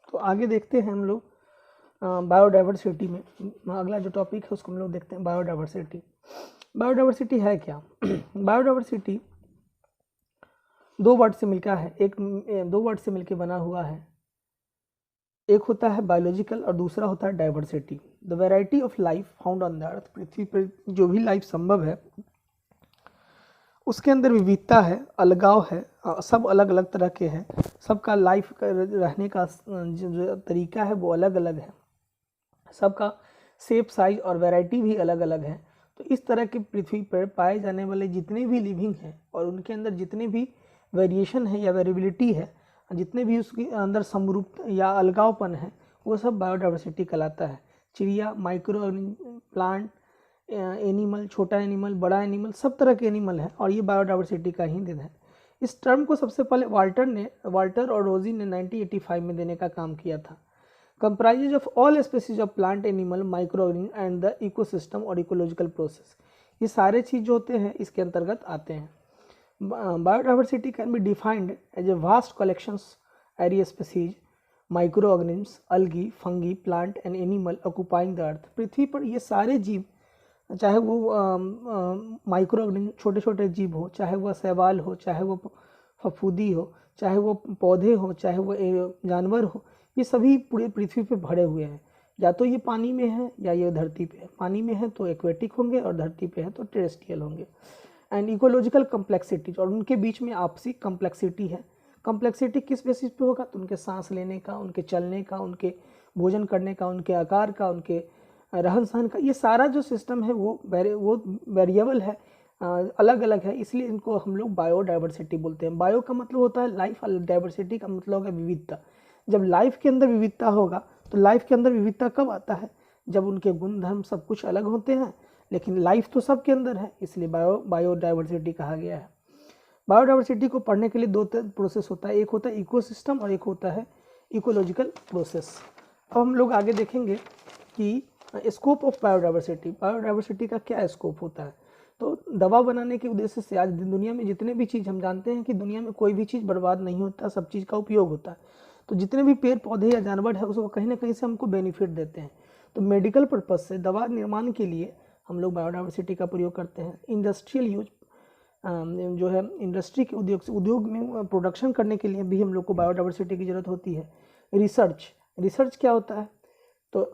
तो आगे देखते हैं हम लोग बायोडाइवर्सिटी में। अगला जो टॉपिक है उसको हम लोग देखते हैं बायोडाइवर्सिटी। बायोडाइवर्सिटी है क्या? बायोडाइवर्सिटी दो वर्ड से मिलकर है, दो वर्ड से मिलकर बना हुआ है। एक होता है बायोलॉजिकल और दूसरा होता है diversity. The variety of life found on the earth, पृथ्वी पर जो भी लाइफ संभव है उसके अंदर विविधता है, अलगाव है, सब अलग अलग तरह के हैं, सबका लाइफ रहने का जो तरीका है वो अलग अलग है, सबका शेप साइज और वैरायटी भी अलग अलग है। तो इस तरह के पृथ्वी पर पाए जाने वाले जितने भी लिविंग हैं और उनके अंदर जितने भी वेरिएशन है या वेरिएबिलिटी है, जितने भी उसके अंदर समरूप या अलगावपन है, वो सब बायोडाइवर्सिटी कहलाता है। चिड़िया, माइक्रो प्लांट, एनिमल, छोटा एनिमल, बड़ा एनिमल, सब तरह के एनिमल हैं और ये बायोडाइवर्सिटी का ही दिन है। इस टर्म को सबसे पहले वाल्टर और रोजी ने 1985 में देने का काम किया था। Comprises of all species of plant, animal, micro and the ecosystem और इकोलॉजिकल प्रोसेस, ये सारे चीज़ जो होते हैं इसके अंतर्गत आते हैं। Biodiversity can be defined as a vast collections area species, micro organisms, algae, fungi, plant and animal occupying the earth. पृथ्वी पर ये सारे जीव, चाहे वो माइक्रो ऑर्गेनिज्म छोटे छोटे जीव हो, चाहे वह शैवाल हो, चाहे वो फफूंदी हो, चाहे वो पौधे हो, चाहे वो जानवर हो, ये सभी पूरे पृथ्वी पे भरे हुए हैं। या तो ये पानी में है या ये धरती पे है। पानी में है तो एक्वेटिक होंगे और धरती पे है तो टेरेस्ट्रियल होंगे। एंड इकोलॉजिकल कम्प्लेक्सिटी, और उनके बीच में आपसी कम्प्लेक्सिटी है। कम्प्लेक्सिटी किस बेसिस पे होगा? तो उनके सांस लेने का, उनके चलने का, उनके भोजन करने का, उनके आकार का, उनके रहन सहन का, ये सारा जो सिस्टम है वो वेरिएबल है, अलग अलग है, इसलिए इनको हम लोग बायोडाइवर्सिटी बोलते हैं। बायो का मतलब होता है लाइफ, डाइवर्सिटी का मतलब है विविधता। जब लाइफ के अंदर विविधता होगा तो लाइफ के अंदर विविधता कब आता है? जब उनके गुण धर्म सब कुछ अलग होते हैं, लेकिन लाइफ तो सबके अंदर है, इसलिए बायोडाइवर्सिटी कहा गया है। बायोडाइवर्सिटी को पढ़ने के लिए दो प्रोसेस होता है, एक होता है इकोसिस्टम और एक होता है इकोलॉजिकल प्रोसेस। अब हम लोग आगे देखेंगे कि स्कोप ऑफ बायोडाइवर्सिटी, बायोडाइवर्सिटी का क्या स्कोप होता है। तो दवा बनाने के उद्देश्य से आज दुनिया में जितने भी चीज़, हम जानते हैं कि दुनिया में कोई भी चीज़ बर्बाद नहीं होता, सब चीज़ का उपयोग होता है। तो जितने भी पेड़ पौधे या जानवर है उसको कहीं ना कहीं से हमको बेनिफिट देते हैं। तो मेडिकल पर्पज से दवा निर्माण के लिए हम लोग बायोडाइवर्सिटी का प्रयोग करते हैं। इंडस्ट्रियल यूज, जो है इंडस्ट्री के उद्योग में प्रोडक्शन करने के लिए भी हम लोग को बायोडाइवर्सिटी की ज़रूरत होती है। रिसर्च क्या होता है? तो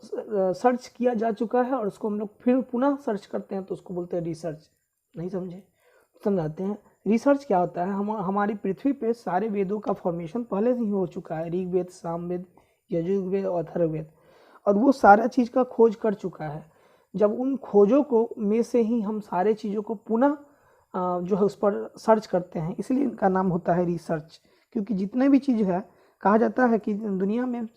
सर्च किया जा चुका है और उसको हम लोग फिर पुनः सर्च करते हैं तो उसको बोलते हैं रिसर्च। नहीं समझे? समझाते हैं। रिसर्च क्या होता है? हमारी पृथ्वी पे सारे वेदों का फॉर्मेशन पहले से ही हो चुका है, ऋग्वेद, सामवेद, यजुर्वेद और अथर्ववेद, और वो सारा चीज़ का खोज कर चुका है। जब उन खोजों को में से ही हम सारे चीज़ों को पुनः जो है उस पर सर्च करते हैं, इसलिए इनका नाम होता है रिसर्च। क्योंकि जितने भी चीज़ है, कहा जाता है कि दुनिया में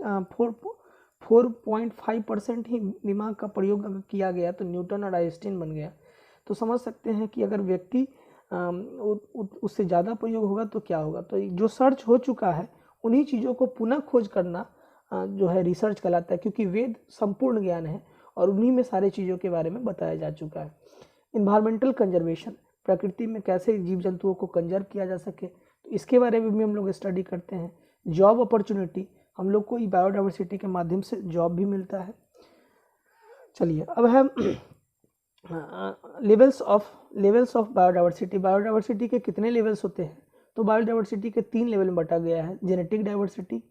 4.5% ही दिमाग का प्रयोग अगर किया गया तो न्यूटन और आइंस्टीन बन गया। तो समझ सकते हैं कि अगर व्यक्ति उससे ज़्यादा प्रयोग होगा तो क्या होगा। तो जो सर्च हो चुका है उन्हीं चीज़ों को पुनः खोज करना जो है रिसर्च कहलाता है, क्योंकि वेद संपूर्ण ज्ञान है और उन्हीं में सारे चीज़ों के बारे में बताया जा चुका है। इन्वायरमेंटल कंजर्वेशन, प्रकृति में कैसे जीव जंतुओं को कंजर्व किया जा सके, तो इसके बारे में भी हम लोग स्टडी करते हैं। जॉब अपॉर्चुनिटी, हम लोग को बायोडाइवर्सिटी के माध्यम से जॉब भी मिलता है। चलिए अब है लेवल्स ऑफ बायोडाइवर्सिटी। बायोडाइवर्सिटी के कितने लेवल्स होते हैं? तो बायोडाइवर्सिटी के 3 लेवल में बांटा गया है। जेनेटिक डाइवर्सिटी,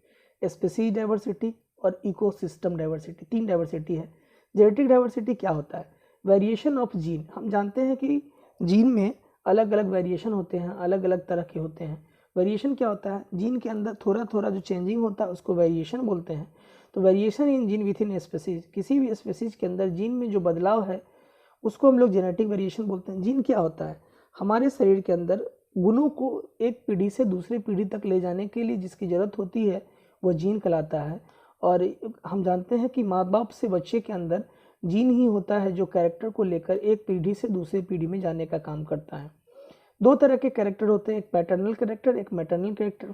स्पीसीज डाइवर्सिटी और इकोसिस्टम डाइवर्सिटी। 3 डाइवर्सिटी है। जेनेटिक डाइवर्सिटी क्या होता है? Variation of gene. हम जानते हैं कि जीन में अलग अलग वेरिएशन होते हैं, अलग अलग तरह के होते हैं। वेरिएशन क्या होता है? जीन के अंदर थोड़ा थोड़ा जो चेंजिंग होता है उसको वेरिएशन बोलते हैं। तो variation in gene with in species, किसी भी स्पीसीज के अंदर जीन में जो बदलाव है उसको हम लोग जेनेटिक वेरिएशन बोलते हैं। जीन क्या होता है? हमारे शरीर के अंदर गुणों को एक पीढ़ी से दूसरी पीढ़ी तक ले जाने के लिए जिसकी ज़रूरत होती है वो जीन कहलाता है। और हम जानते हैं कि माँ बाप से बच्चे के अंदर जीन ही होता है जो कैरेक्टर को लेकर एक पीढ़ी से दूसरी पीढ़ी में जाने का काम करता है। 2 तरह के कैरेक्टर होते हैं, एक पैटर्नल कैरेक्टर, एक मैटरनल कैरेक्टर।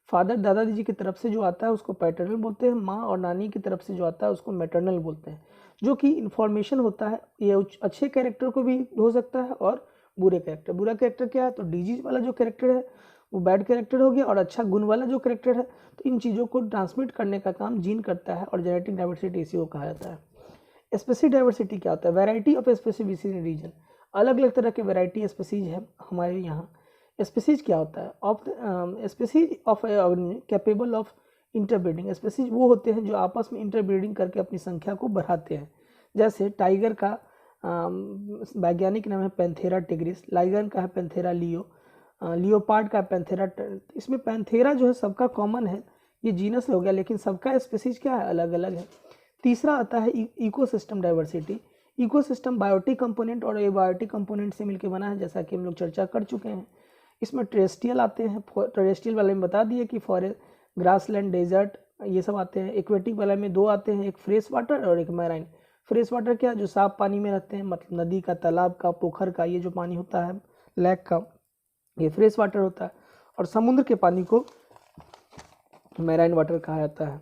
फादर दादाजी की तरफ से जो आता है उसको पैटर्नल बोलते हैं, माँ और नानी की तरफ से जो आता है उसको मैटरनल बोलते हैं। जो कि इन्फॉर्मेशन होता है, ये अच्छे कैरेक्टर को भी हो सकता है और बुरे कैरेक्टर। बुरा कैरेक्टर क्या है? तो डिजीज वाला जो कैरेक्टर है वो बैड कैरेक्टर हो गया, और अच्छा गुण वाला जो कैरेक्टर है, तो इन चीज़ों को ट्रांसमिट करने का काम जीन करता है, और जेनेटिक डाइवर्सिटी इसी को कहा जाता है। स्पेसीज डाइवर्सिटी क्या होता है? Variety of species in region, अलग अलग तरह के वैरायटी स्पेसीज है हमारे यहाँ। स्पेसीज क्या होता है? Of species of capable of interbreeding, species वो होते हैं जो आपस में इंटरब्रीडिंग करके अपनी संख्या को बढ़ाते हैं। जैसे टाइगर का वैज्ञानिक नाम है पैंथेरा टिग्रिस, लाइगन का है पैंथेरा लियो, लियोपार्ड का पैंथेरा। इसमें पैंथेरा जो है सबका कॉमन है, ये जीनस हो गया, लेकिन सबका स्पेसीज क्या है? अलग अलग है। तीसरा आता है ecosystem diversity. Ecosystem biotic component और एबायोटिक कंपोनेंट से मिलकर बना है, जैसा कि हम लोग चर्चा कर चुके हैं। इसमें टेरेस्ट्रियल आते हैं, टेरेस्ट्रियल वाले में बता दिए कि फॉरेस्ट, ग्रासलैंड, डेजर्ट, ये सब आते हैं। एक्वेटिक वाले में दो आते हैं, एक फ्रेश वाटर और एक मैराइन। फ्रेश वाटर क्या? जो साफ पानी में रहते हैं, मतलब नदी का, तालाब का, पोखर का, ये जो पानी होता है लेक का, ये फ्रेश वाटर होता है। और समुद्र के पानी को मैराइन वाटर कहा जाता है।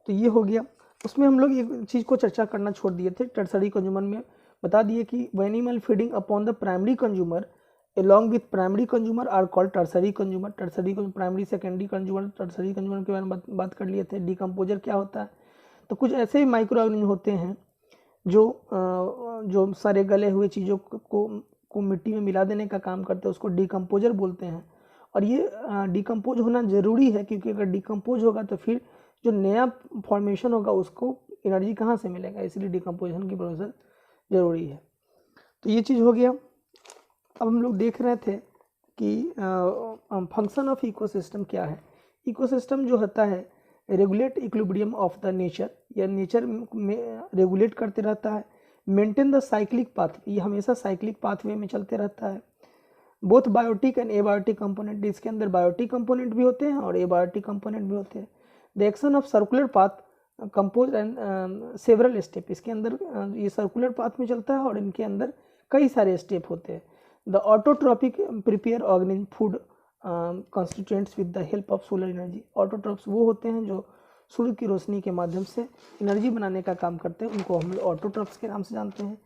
तो ये हो गया। उसमें हम लोग एक चीज़ को चर्चा करना छोड़ दिए थे, टर्सरी कंज्यूमर में बता दिए कि animal feeding upon the primary consumer along with primary consumer are called tertiary consumer। Tertiary primary secondary consumer, tertiary consumer के बारे में बात कर लिए थे। डिकम्पोजर क्या होता है? तो कुछ ऐसे माइक्रो ऑर्गेनिज्म होते हैं जो सारे गले हुए चीज़ों को मिट्टी में मिला देने का काम करते हैं, उसको डिकम्पोजर बोलते हैं। और ये डिकम्पोज होना ज़रूरी है, क्योंकि अगर डिकम्पोज होगा तो फिर जो नया फॉर्मेशन होगा उसको एनर्जी कहाँ से मिलेगा, इसलिए डिकम्पोजिशन की प्रोसेस ज़रूरी है। तो ये चीज़ हो गया। अब हम लोग देख रहे थे कि फंक्शन ऑफ इकोसिस्टम क्या है। इकोसिस्टम जो होता है regulate equilibrium of the nature, या नेचर में रेगुलेट करते रहता है। मेंटेन द साइक्लिक पाथ, ये हमेशा साइक्लिक पाथवे में चलते रहता है। Both biotic and abiotic component, इसके अंदर बायोटिक कंपोनेंट भी होते हैं और एबायोटिक कंपोनेंट भी होते हैं। The action of circular path compose and several step, इसके अंदर ये सर्कुलर पाथ में चलता है और इनके अंदर कई सारे स्टेप होते हैं। The autotrophic prepare organism food constituents with the help of solar energy. Autotrophs वो होते हैं जो सूर्य की रोशनी के माध्यम से एनर्जी बनाने का काम करते हैं, उनको हम लोग ऑटोट्रॉप्स के नाम से जानते हैं।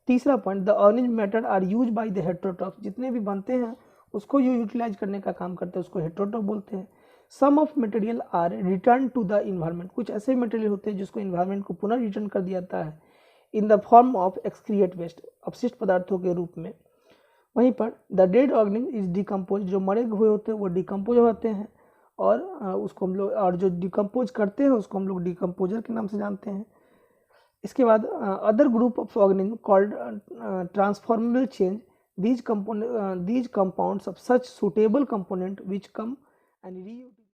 तीसरा point, the organism matter are use by the heterotrophs, जितने भी बनते हैं उसको यूटिलाइज करने का काम करते हैं, उसको हेटेरोट्रॉप बोलते हैं। Some of material are return to the environment, कुछ ऐसे मटेरियल होते हैं जिसको इन्वायरमेंट को पुनः रिटर्न कर दिया जाता है in the form of excreta waste, अपशिष्ट पदार्थों के रूप में। वहीं पर the dead organism is decompose, जो मरे हुए होते हैं वो डिकम्पोज होते हैं, और उसको हम लोग, और जो डिकम्पोज करते हैं उसको हम लोग डिकम्पोजर के नाम से जानते हैं। इसके बाद other group of organism called transformable change, these compounds of such suitable component which come and